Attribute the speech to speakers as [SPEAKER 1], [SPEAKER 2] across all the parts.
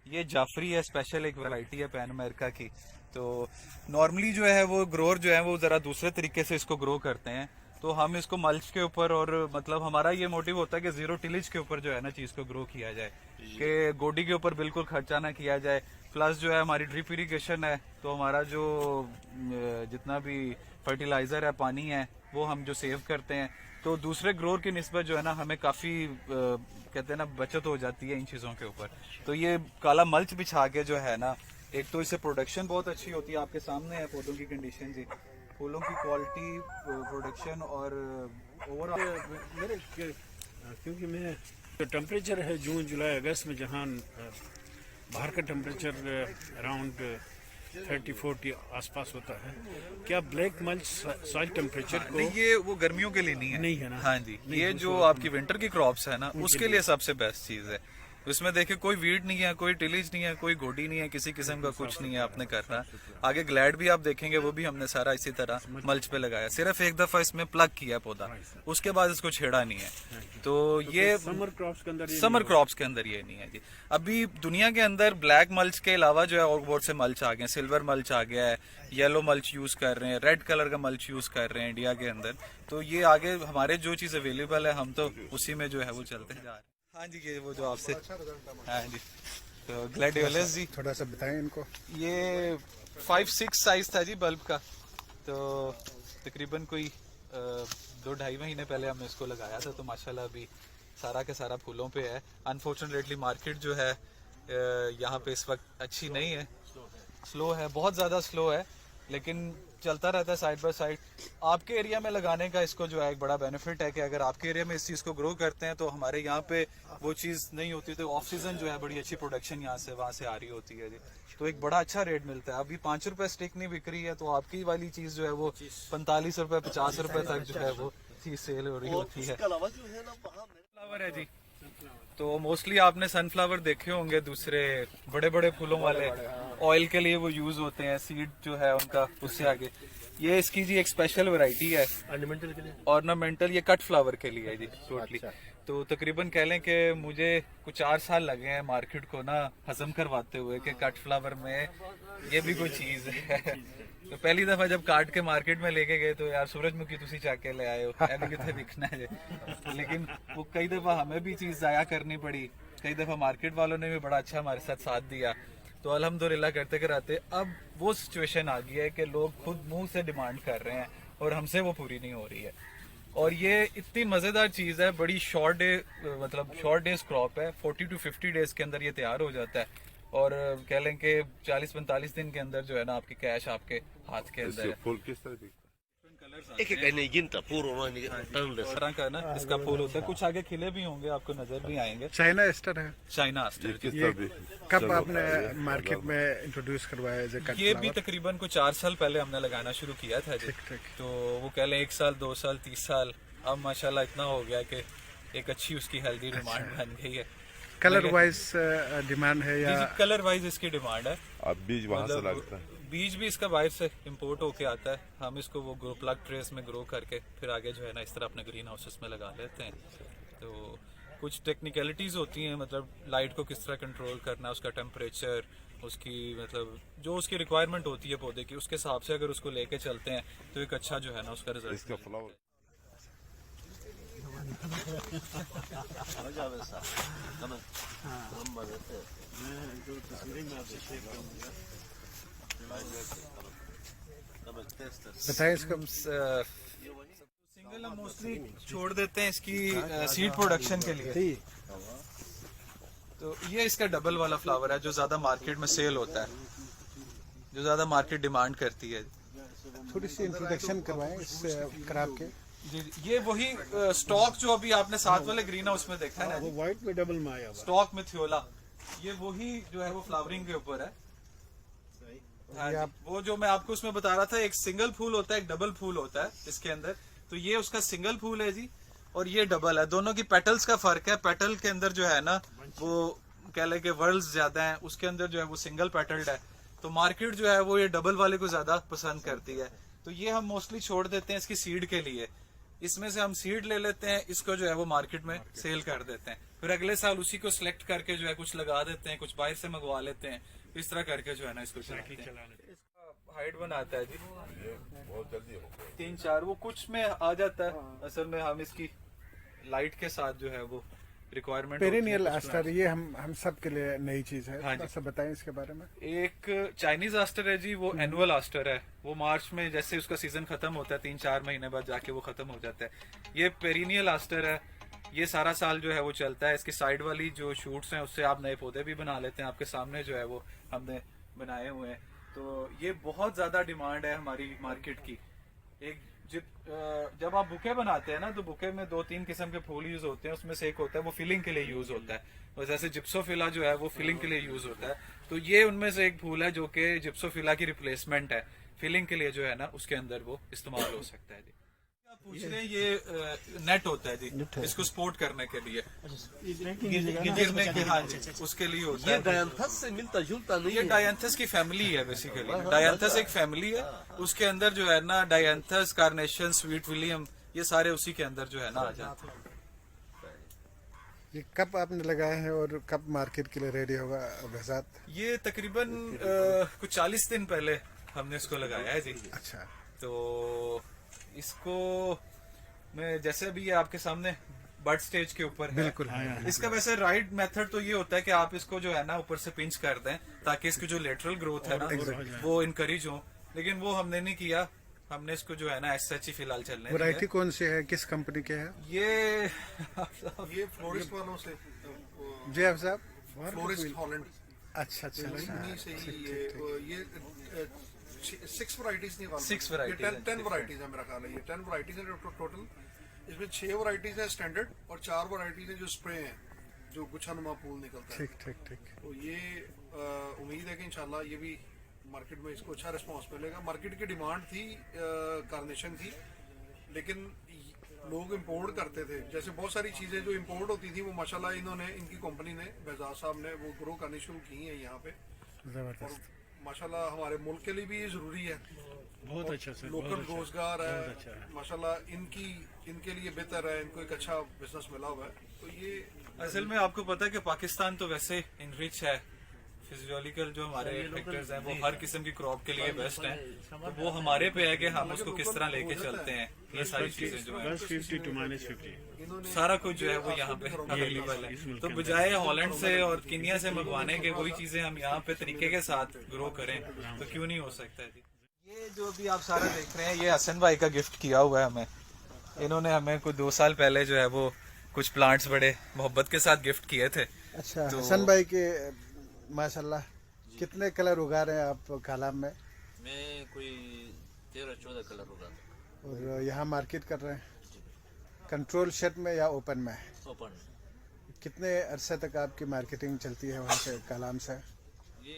[SPEAKER 1] ये जाफरी है, स्पेशल एक वैरायटी है पैन अमेरिका की। तो नॉर्मली जो है वो ग्रोअर जो है वो ज़रा दूसरे तरीके से इसको ग्रो करते हैं। तो हम इसको मल्च के ऊपर, और मतलब हमारा ये मोटिव होता है कि जीरो टिलेज के ऊपर जो है ना चीज़ को ग्रो किया जाए, कि गोडी के ऊपर बिल्कुल खर्चा ना किया जाए। प्लस जो है हमारी ड्रिप इरिगेशन है, तो हमारा जो जितना भी फर्टिलाइज़र है, पानी है, वो हम जो सेव करते हैं। तो दूसरे ग्रोअर की निस्बत जो है ना हमें काफ़ी कहते हैं ना बचत हो जाती है इन चीज़ों के ऊपर। तो ये काला मल्च बिछा के जो है ना, एक तो इससे प्रोडक्शन बहुत अच्छी होती है। आपके सामने है पौधों की कंडीशन जी, फूलों की क्वालिटी, प्रोडक्शन और ओवरऑल।
[SPEAKER 2] मेरे क्योंकि मैं जो टेम्परेचर है जून जुलाई अगस्त में, जहाँ बाहर का टेम्परेचर अराउंड 30-40 आसपास होता है, क्या ब्लैक मल्च सॉइल टेम्परेचर को?
[SPEAKER 1] नहीं, ये वो गर्मियों के लिए नहीं है।
[SPEAKER 2] नहीं है ना?
[SPEAKER 1] हाँ जी, ये जो आपकी विंटर की क्रॉप्स है ना उसके लिए सबसे बेस्ट चीज है। उसमें देखिए कोई वीड नहीं है, कोई टिलेज नहीं है, कोई गोडी नहीं है, किसी किस्म का कुछ नहीं है आपने करना। आगे ग्लैड भी आप देखेंगे, वो भी हमने सारा इसी तरह मल्च पे लगाया। सिर्फ एक दफा इसमें प्लग किया पौधा, उसके बाद इसको छेड़ा नहीं है। तो ये
[SPEAKER 2] समर क्रॉप्स के अंदर
[SPEAKER 1] समर क्रॉप्स के अंदर ये नहीं है जी। अभी दुनिया के अंदर ब्लैक मल्च के अलावा जो है और बहुत से मल्च आ गए हैं। सिल्वर मल्च आ गया है, येलो मल्च यूज कर रहे हैं, रेड कलर का मल्च यूज कर रहे हैं इंडिया के अंदर। तो ये आगे हमारे जो चीज अवेलेबल है हम तो उसी में जो है वो चलते जा रहे हैं। हाँ जी, ये वो जो आपसे, हाँ जी, तो ग्लैडियोलस जी
[SPEAKER 3] थोड़ा सा बताएं इनको।
[SPEAKER 1] ये 5-6 साइज था जी बल्ब का। तो तकरीबन कोई 2-2.5 महीने पहले हमने इसको लगाया था। तो माशाल्लाह अभी सारा के सारा फूलों पे है। अनफॉर्चुनेटली मार्केट जो है यहाँ पे इस वक्त अच्छी नहीं है, स्लो है, बहुत ज़्यादा स्लो है, लेकिन चलता रहता है साइड बाय साइड। आपके एरिया में लगाने का इसको जो है एक बड़ा बेनिफिट है कि अगर आपके एरिया में इस चीज़ को ग्रो करते हैं तो हमारे यहाँ पे वो चीज़ नहीं होती। तो ऑफ सीजन जो है बड़ी अच्छी प्रोडक्शन यहाँ से वहाँ से आ रही होती है जी। तो एक बड़ा अच्छा रेट मिलता है। अभी 5 रुपए स्टिक नहीं बिक रही है, तो आपकी वाली चीज़ जो है वो 45 रुपए 50 रुपए तक जो है वो चीज़ सेल हो रही होती है। फ्लावर है जी, तो मोस्टली आपने सनफ्लावर देखे होंगे, दूसरे बड़े बड़े फूलों वाले, ऑयल के लिए वो यूज होते हैं, सीड जो है उनका उससे आगे। ये इसकी जी एक स्पेशल वैरायटी है
[SPEAKER 2] ऑर्नामेंटल के लिए।
[SPEAKER 1] ऑर्नामेंटल, ये कट फ्लावर के लिए है जी टोटली। तो तकरीबन कह लें कि मुझे कुछ 4 साल लगे हैं मार्केट को ना हजम करवाते हुए कि कट फ्लावर में ये भी कोई चीज है। तो पहली दफा जब काट के मार्केट में लेके गए तो यार सूरजमुखी तुसी चाक के ले आए हो, ऐसे कितने दिखना है। लेकिन वो कई दफा हमें भी चीज जाया करनी पड़ी, कई दफा मार्केट वालों ने भी बड़ा अच्छा हमारे साथ दिया। तो अल्हम्दुलिल्लाह करते कराते अब वो सिचुएशन आ गई है कि लोग खुद मुंह से डिमांड कर रहे हैं और हमसे वो पूरी नहीं हो रही है। और ये इतनी मजेदार चीज है, बड़ी शॉर्ट डे, मतलब शॉर्ट डेज क्रॉप है। 40 to 50 डेज के अंदर ये तैयार हो जाता है, और कह लें कि 40-45 दिन के अंदर जो है ना आपकी कैश आपके हाथ के अंदर है।
[SPEAKER 4] फूल किस तरह दिखता
[SPEAKER 1] तरह का ना इसका फूल होता है, कुछ आगे खिले भी होंगे, आपको नजर भी आएंगे।
[SPEAKER 3] चाइना एस्टर है।
[SPEAKER 1] चाइना अस्टर,
[SPEAKER 4] किस
[SPEAKER 3] ये
[SPEAKER 4] तरह
[SPEAKER 3] कब आपने मार्केट में इंट्रोड्यूस करवाया है?
[SPEAKER 1] ये भी तकरीबन को 4 साल पहले हमने लगाना शुरू किया था जी। तो वो कह लें 1 साल 2 साल 30 साल, अब माशाल्लाह इतना हो गया कि एक अच्छी उसकी हेल्दी डिमांड बन गई है।
[SPEAKER 3] कलर वाइज डिमांड है या?
[SPEAKER 1] कलर वाइज इसकी डिमांड है।
[SPEAKER 4] अब बीज वहाँ से लगता है?
[SPEAKER 1] बीज भी इसका बाहर से इंपोर्ट होके आता है। हम इसको वो ग्रो प्लग ट्रेस में ग्रो करके फिर आगे जो है ना इस तरह अपने ग्रीन हाउसेस में लगा लेते हैं। तो कुछ टेक्निकलिटीज होती हैं, मतलब लाइट को किस तरह कंट्रोल करना, उसका टेम्परेचर, उसकी मतलब जो उसकी रिक्वायरमेंट होती है पौधे की, उसके हिसाब से अगर उसको लेके चलते हैं तो एक अच्छा जो है ना उसका रिजल्ट।
[SPEAKER 4] इसका फ्लावर
[SPEAKER 3] बताएं इसका।
[SPEAKER 1] सिंगल हम मोस्टली छोड़ देते हैं इसकी सीड प्रोडक्शन के लिए। तो ये इसका डबल वाला फ्लावर है जो ज्यादा मार्केट में सेल होता है, जो ज्यादा मार्केट डिमांड करती है।
[SPEAKER 3] थोड़ी सी इंट्रोडक्शन करवाएं इस क्रॉप के।
[SPEAKER 1] ये वही स्टॉक जो अभी आपने साथ वाले ग्रीन हाउस में देखा है ना,
[SPEAKER 2] वो व्हाइट में डबल में आया हुआ।
[SPEAKER 1] स्टॉक में थियोला, ये वही जो है वो फ्लावरिंग के ऊपर है। हाँ जी, वो जो मैं आपको उसमें बता रहा था, एक सिंगल फूल होता है, एक डबल फूल होता है इसके अंदर। तो ये उसका सिंगल फूल है जी, और ये डबल है। दोनों की पेटल्स का फर्क है। पेटल के अंदर जो है ना वो कह ले के वर्ल्स ज्यादा हैं, उसके अंदर जो है वो सिंगल पेटल्ड है। तो मार्केट जो है वो ये डबल वाले को ज्यादा पसंद करती है। तो ये हम मोस्टली छोड़ देते हैं इसकी सीड के लिए। इसमें से हम सीड ले लेते हैं, इसको जो है वो मार्केट में सेल कर देते हैं, फिर अगले साल उसी को सिलेक्ट करके जो है कुछ लगा देते हैं, कुछ बाहर से मंगवा लेते हैं, इस तरह करके जो है ना इसको चलाते हैं। हाइट बनाता है जी
[SPEAKER 4] बहुत जल्दी हो गया।
[SPEAKER 1] 3-4 वो कुछ में आ जाता है। असल में हम इसकी लाइट के साथ जो है वो रिक्वायरमेंट
[SPEAKER 3] पेरिनियल आस्टर, ये हम सब के लिए नई चीज है।
[SPEAKER 1] हाँ जी।
[SPEAKER 3] थोड़ा सा बताएं इसके बारे में।
[SPEAKER 1] एक चाइनीज आस्टर है जी, वो एनुअल आस्टर है, वो मार्च में जैसे उसका सीजन खत्म होता है 3-4 महीने बाद जाके वो खत्म हो जाता है। ये पेरिनियल आस्टर है, ये सारा साल जो है वो चलता है। इसकी साइड वाली जो शूट्स हैं उससे आप नए पौधे भी बना लेते हैं, आपके सामने जो है वो हमने बनाए हुए हैं। तो ये बहुत ज्यादा डिमांड है हमारी मार्केट की। एक जब आप बुके बनाते हैं ना, तो बुके में 2-3 किस्म के फूल यूज होते हैं, उसमें से एक होता है वो फिलिंग के लिए यूज होता है, और जैसे जिप्सोफिला जो है वो फिलिंग के लिए यूज होता है। तो ये उनमें से एक फूल है जो कि जिप्सोफिला की रिप्लेसमेंट है, फिलिंग के लिए जो है ना उसके अंदर वो इस्तेमाल हो सकता है जी। आप पूछ रहे हैं, ये नेट होता है जी, इसको सपोर्ट करने के लिए, गिरने के, हाँ जी, उसके लिए होता है।
[SPEAKER 5] डायंथस से मिलता जुलता नहीं
[SPEAKER 1] ये
[SPEAKER 5] है।
[SPEAKER 1] डायंथस की फैमिली है बेसिकली। डायंथस एक फैमिली है, उसके अंदर जो है ना डायंथस, कार्नेशन, स्वीट विलियम, ये सारे उसी के अंदर जो है ना आ जाते हैं।
[SPEAKER 3] ये कब आपने लगाए हैं और कब मार्केट के लिए रेडी होगा बेहजाद?
[SPEAKER 1] ये तकरीबन कुछ 40 दिन पहले हमने इसको लगाया है जी।
[SPEAKER 3] अच्छा,
[SPEAKER 1] तो इसको मैं जैसे अभी ये आपके सामने बर्ड स्टेज के ऊपर है,
[SPEAKER 3] बिल्कुल।
[SPEAKER 1] इसका वैसे राइट मेथड तो ये होता है कि आप इसको जो है ना ऊपर से पिंच कर दें ताकि इसकी जो लेटरल ग्रोथ है ना वो इनकरेज हो, लेकिन वो हमने नहीं किया। हमने इसको जो है ना एसएच ही फिलहाल चलने दिया
[SPEAKER 3] वैरायटी
[SPEAKER 1] है।
[SPEAKER 3] कौन सी है, किस कंपनी के है?
[SPEAKER 1] ये
[SPEAKER 6] फ्लोरिस्ट वालों से
[SPEAKER 3] जी आप साहब।
[SPEAKER 6] फ्लोरिस्ट हॉलैंड
[SPEAKER 3] अच्छा अच्छा अच्छा।
[SPEAKER 6] उन्हीं से ही ये 6 वैरायटीज नहीं वाला
[SPEAKER 1] 6 varieties हैं,
[SPEAKER 6] 10 वैरायटीज है मेरा ख्याल है। ये 10 वैरायटीज है टोटल। इसमें 6 वैरायटीज है स्टैंडर्ड और 4 वैरायटीज है जो स्प्रे है, जो गुच्छानुमा फूल निकलता है।
[SPEAKER 3] ठीक ठीक ठीक।
[SPEAKER 6] तो ये उम्मीद है कि इंशाल्लाह ये भी मार्केट में इसको अच्छा रिस्पांस मिलेगा। मार्केट की डिमांड थी कार्नेशन की, लेकिन लोग इंपोर्ट करते थे। जैसे बहुत सारी चीजें जो इंपोर्ट होती थी वो माशाल्लाह इन्होंने, इनकी कंपनी ने, बेजाज साहब ने वो ग्रो करनी शुरू की है यहाँ पे।
[SPEAKER 3] जबरदस्त।
[SPEAKER 6] माशाल्लाह हमारे मुल्क के लिए भी ये जरूरी है,
[SPEAKER 2] बहुत अच्छा सर,
[SPEAKER 6] लोकल
[SPEAKER 2] बहुत अच्छा।
[SPEAKER 6] रोजगार
[SPEAKER 2] बहुत
[SPEAKER 6] है,
[SPEAKER 2] अच्छा है।
[SPEAKER 6] माशाल्लाह इनके लिए बेहतर है, इनको एक अच्छा बिजनेस मिला हुआ है। तो ये
[SPEAKER 1] असल में आपको पता है कि पाकिस्तान तो वैसे इनरिच है, फिजियोलॉजिकल जो हमारे फैक्टर्स हैं वो हर किस्म की क्रॉप के लिए बेस्ट हैं। तो वो हमारे पे है कि हम उसको किस तरह लेके चलते हैं। ये सारी चीजें जो है
[SPEAKER 2] बस 50 to -50।
[SPEAKER 1] सारा कुछ जो है वो यहाँ पे अवेलेबल है। तो बजाय हॉलैंड से और किनिया से मंगवाने के वही चीजें हम यहाँ पे तरीके के साथ ग्रो करें तो क्यों नहीं हो सकता है जी। ये जो भी आप सारा देख रहे हैं ये हसन भाई का गिफ्ट किया हुआ है हमें। इन्होंने हमें कुछ 2 साल पहले जो है वो कुछ प्लांट्स बड़े मोहब्बत के साथ गिफ्ट किए थे।
[SPEAKER 3] अच्छा, हसन भाई के माशाल्लाह कितने कलर उगा रहे हैं आप कालाम में?
[SPEAKER 5] मैं कोई 13-14 कलर होगा
[SPEAKER 3] और यहाँ मार्केट कर रहे हैं कंट्रोल शेड में या ओपन में?
[SPEAKER 5] ओपन।
[SPEAKER 3] कितने अरसे तक आपकी मार्केटिंग चलती है वहाँ से, कालाम से?
[SPEAKER 5] ये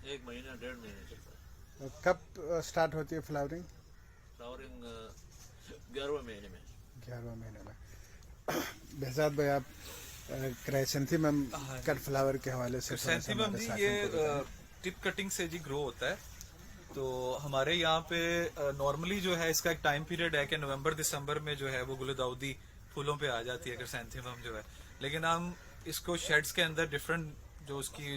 [SPEAKER 5] 1 महीना 1.5 महीने चलता है।
[SPEAKER 3] और कब स्टार्ट होती है फ्लावरिंग?
[SPEAKER 5] फ्लावरिंग 11वें महीने में।
[SPEAKER 3] 11वें महीने में। बेहजाद भाई आप क्राइसेंथेमम कट फ्लावर के हवाले से
[SPEAKER 1] क्राइसेंथेमम जी ये टिप कटिंग से जी ग्रो होता है। तो हमारे यहाँ पे नॉर्मली जो है इसका एक टाइम पीरियड है कि नवंबर-दिसंबर में जो है वो गुलदाउदी फूलों पे आ जाती है क्राइसेंथेमम जो है। लेकिन हम इसको शेड्स के अंदर डिफरेंट जो उसकी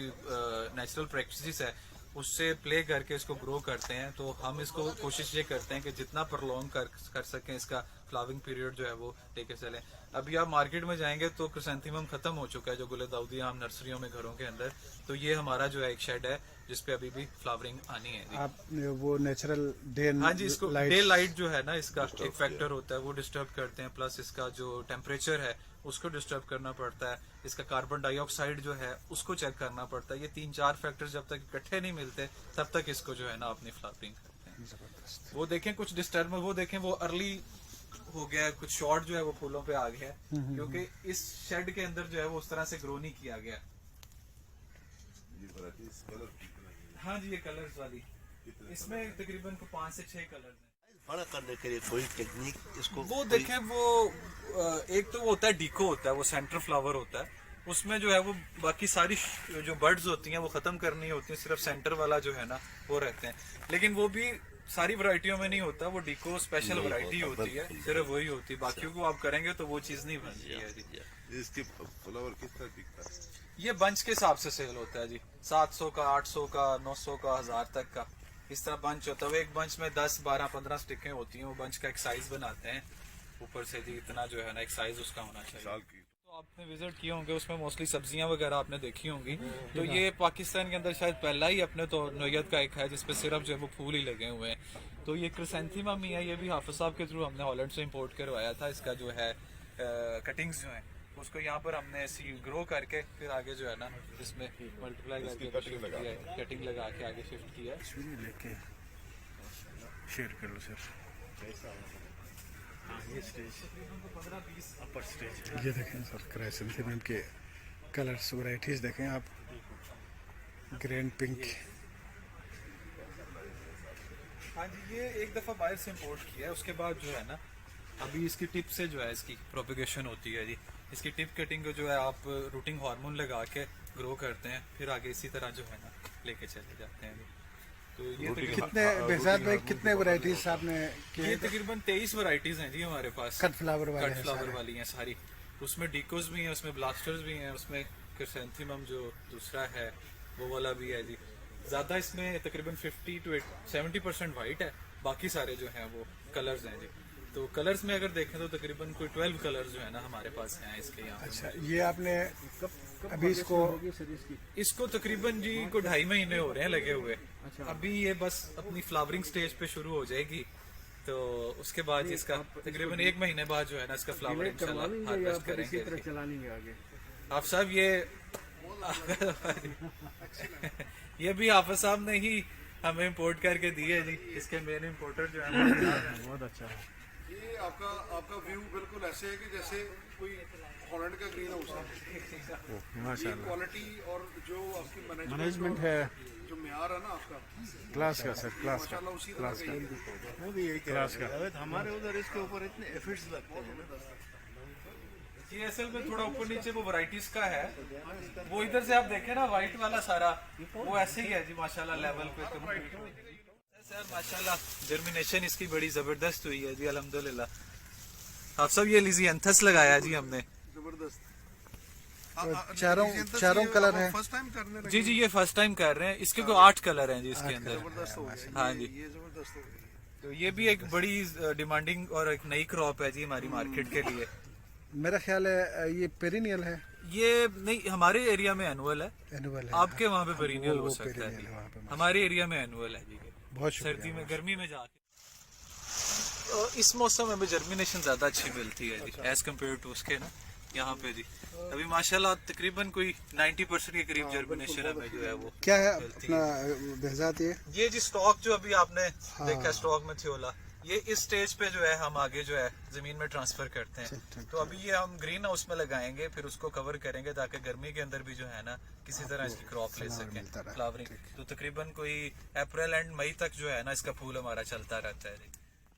[SPEAKER 1] नेचुरल प्रैक्टिसेस है उससे प्ले करके इसको ग्रो करते हैं। तो हम इसको कोशिश ये करते हैं कि जितना प्रलॉन्ग कर सकें इसका फ्लावरिंग पीरियड जो है वो लेके चलें। अभी आप मार्केट में जाएंगे तो क्रिसेंथेमम खत्म हो चुका है जो गुलदाउदी आम नर्सरियों में घरों के अंदर। तो ये हमारा जो है एक शेड है जिसपे अभी भी फ्लावरिंग आनी है।
[SPEAKER 3] आप वो नेचुरल डे,
[SPEAKER 1] हाँ जी, इसको डे लाइट जो है ना इसका एक फैक्टर होता है वो डिस्टर्ब करते हैं, प्लस इसका जो टेम्परेचर है उसको डिस्टर्ब करना पड़ता है, इसका कार्बन डाइऑक्साइड जो है उसको चेक करना पड़ता है। ये 3-4 फैक्टर जब तक इकट्ठे नहीं मिलते तब तक इसको जो है ना अपनी फ्लावरिंग करते हैं। वो देखें कुछ डिस्टर्ब, वो देखें वो अर्ली हो गया है, कुछ शॉर्ट जो है वो फूलों पे आ गया है क्योंकि इस शेड के अंदर जो है वो उस तरह से ग्रो नहीं किया गया। हाँ जी, ये कलर्स वाली इसमें तकरीबन 5 से 6 कलर हैं।
[SPEAKER 5] बड़ा करने के लिए कोई टेक्निक इसको
[SPEAKER 1] वो देखें वो एक तो वो होता है डीको होता है, वो सेंटर फ्लावर होता है, उसमें जो है वो बाकी सारी जो बर्ड्स होती हैं वो खत्म करनी होती है, सिर्फ सेंटर वाला जो है ना वो रहते हैं। लेकिन वो भी सारी वैरायटियों में नहीं होता, वो डिको स्पेशल वैरायटी होती है, सिर्फ वही होती है, बाकियों को आप करेंगे तो वो चीज नहीं बनती है जी।
[SPEAKER 4] इसकी फ्लावर किस तरह बिकता है?
[SPEAKER 1] ये बंच के हिसाब से सेल होता है जी, 700 का, 800 का, 900 का, 1000 तक का, इस तरह बंच होता है। वो एक बंच में 10, 12, 15 स्टिकें होती हैं, वो बंच का एक साइज बनाते हैं ऊपर से जी, इतना जो है ना एक साइज उसका होना चाहिए।
[SPEAKER 4] साल की
[SPEAKER 1] तो आपने विजिट किए होंगे, उसमें मोस्टली सब्जियां वगैरह आपने देखी होंगी। तो ये पाकिस्तान के अंदर शायद पहला ही अपने तो नोयत का एक है जिसपे सिर्फ जो है वो फूल ही लगे हुए हैं। तो ये क्रिसेंथीमम ही है, ये भी हाफिज साहब के थ्रू हमने हॉलैंड से इंपोर्ट करवाया था। इसका जो है कटिंग्स जो है उसको यहाँ पर हमने ऐसी ग्रो करके फिर आगे जो है ना इसमें मल्टीप्लाई करके कटिंग लगा के आगे शिफ्ट किया है।
[SPEAKER 2] तस्वीरें लेके शेयर कर लो सर। हाँ, ये स्टेज अपर स्टेज।
[SPEAKER 3] ये देखें सर क्राइसेंथेमम के कलर्स वैरायटीज देखें आप, ग्रीन पिंक।
[SPEAKER 1] हाँ जी, ये एक दफ़ा बाहर से इंपोर्ट किया है, उसके बाद जो है ना अभी इसकी टिप से जो है इसकी प्रोपिगेशन होती है जी। इसकी टिप कटिंग को जो है आप रूटिंग हार्मोन लगा के ग्रो करते हैं, फिर आगे इसी तरह जो है ना लेके चले जाते हैं जी। तो ये
[SPEAKER 3] कितने बेहजाद भाई कितने वैरायटीज आपने
[SPEAKER 1] ये तकरीबन 23 वैरायटीज हैं जी हमारे पास,
[SPEAKER 3] कट फ्लावर वाले
[SPEAKER 1] कट
[SPEAKER 3] हैं
[SPEAKER 1] फ्लावर
[SPEAKER 3] सारे।
[SPEAKER 1] वाली हैं सारी। उसमें डिकोस भी हैं, उसमें ब्लास्टर्स भी हैं, उसमें क्रिसेंथीमम जो दूसरा है वो वाला भी है जी। ज़्यादा इसमें तकरीबन 50 to 70% वाइट है, बाकी सारे जो हैं वो कलर्स हैं जी। तो कलर्स में अगर देखें तो तकरीबन कोई 12 कलर्स जो है ना हमारे पास हैं इसके यहाँ।
[SPEAKER 3] अच्छा, ये आपने अभी
[SPEAKER 1] इसको तकरीबन जी को 2.5 महीने हो रहे हैं लगे हुए। अभी ये बस अपनी फ्लावरिंग स्टेज पे शुरू हो जाएगी, तो उसके बाद इसका तकरीबन 1 महीने बाद जो है ना इसका फ्लावर इंशाल्लाह हार्वेस्ट करेंगे। आप साहब ये भी हाफिज साहब ने ही हमें इंपोर्ट करके दी है जी, इसके मेन इंपोर्टर जो है
[SPEAKER 2] बहुत अच्छा है।
[SPEAKER 6] ये आपका व्यू बिल्कुल ऐसे है कि जैसे कोई हॉलैंड का ग्रीन हाउस है।
[SPEAKER 2] माशाल्लाह,
[SPEAKER 6] क्वालिटी और जो आपकी
[SPEAKER 2] मैनेजमेंट है
[SPEAKER 6] जो म्यार है ना आपका,
[SPEAKER 2] क्लास का सर, क्लास का,
[SPEAKER 6] माशाल्लाह उसी तरह का ही है।
[SPEAKER 5] वो भी यही
[SPEAKER 2] क्लास का।
[SPEAKER 5] हमारे उधर इसके ऊपर इतने एफर्ट्स लगते हैं ना।
[SPEAKER 1] ये असल में थोड़ा ऊपर नीचे वो वैरायटीज का है। वो इधर से आप देखें ना व्हाइट वाला सारा वो ऐसे ही है जी माशाल्लाह लेवल पे। सर माशाल्लाह जर्मिनेशन इसकी बड़ी जबरदस्त हुई है जी अल्हम्दुलिल्लाह। आप सब ये लीजिएंथस लगाया जी हमने।
[SPEAKER 6] जबरदस्त।
[SPEAKER 3] चारों कलर हैं।
[SPEAKER 6] फर्स्ट टाइम करने लगे।
[SPEAKER 1] जी जी ये फर्स्ट टाइम कर रहे हैं, इसके को 8 कलर हैं जी इसके अंदर।
[SPEAKER 6] जबरदस्त हो गया।
[SPEAKER 1] हाँ जी,
[SPEAKER 6] ये जबरदस्त हो गया।
[SPEAKER 1] तो ये भी एक बड़ी डिमांडिंग और एक नई क्रॉप है जी हमारी मार्केट के लिए।
[SPEAKER 3] मेरा ख्याल है ये पेरिनियल है,
[SPEAKER 1] ये नहीं हमारे एरिया में एनुअल है,
[SPEAKER 3] एनुअल है।
[SPEAKER 1] आपके वहाँ पे पेरिनियल हो सकता है
[SPEAKER 3] पेरिनियल
[SPEAKER 1] जी,
[SPEAKER 3] है वहाँ पे।
[SPEAKER 1] हमारे एरिया में एनुअल है जी।
[SPEAKER 3] बहुत शुक्रिया।
[SPEAKER 1] सर्दी में गर्मी में जाके तो इस मौसम में हमें जर्मिनेशन ज्यादा अच्छी मिलती है जी एज कम्पेयर टू उसके ना यहाँ पे जी। अभी माशाल्लाह तकरीबन कोई 90% के करीब जर्मिनेशन हमें जो है वो
[SPEAKER 3] क्या है
[SPEAKER 1] मिलती
[SPEAKER 3] अपना बेहजाद
[SPEAKER 1] ये जी स्टॉक जो अभी आपने देखा स्टॉक में थियोला, ये इस स्टेज पे जो है हम आगे जो है जमीन में ट्रांसफर करते हैं। तो अभी ये हम ग्रीन हाउस में लगाएंगे, फिर उसको कवर करेंगे ताकि गर्मी के अंदर भी जो है ना किसी तरह इसकी क्रॉप ले सकें फ्लावरिंग। तो तकरीबन कोई अप्रैल एंड मई तक जो है ना इसका फूल हमारा चलता रहता है जी।